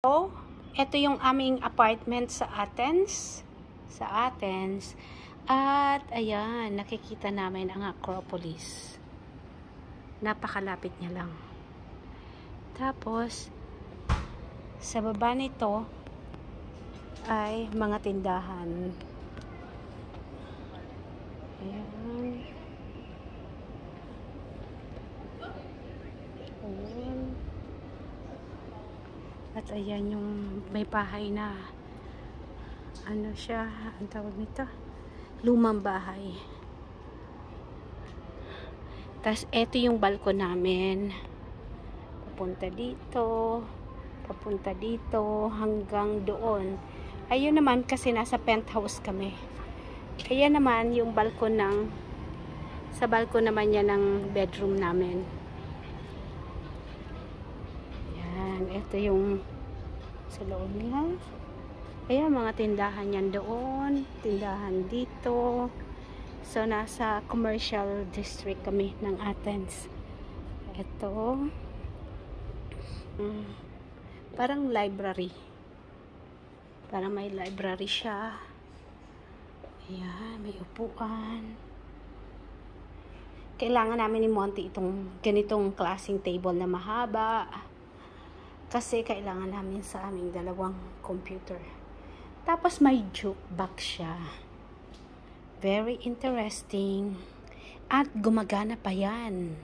So, ito yung aming apartment sa Athens. At, ayan, nakikita namin ang Acropolis. Napakalapit niya lang. Tapos, sa baba nito, ay mga tindahan. Ayan. Ayan. At ayan yung may bahay na ano siya, ang tawag nito, lumang bahay. Tapos eto yung balkon namin, papunta dito hanggang doon. Ayun naman kasi nasa penthouse kami. Ayan naman yung balkon sa balkon naman yan ng bedroom namin. Ito yung sa loob niya. Ayan, mga tindahan yan doon. Tindahan dito. So, nasa commercial district kami ng Athens. Ito. Parang library. Parang may library siya. Ayan, may upuan. Kailangan namin ni Monty itong ganitong klaseng table na mahaba. Kasi kailangan namin sa aming dalawang computer. Tapos may jukebox siya. Very interesting. At gumagana pa yan.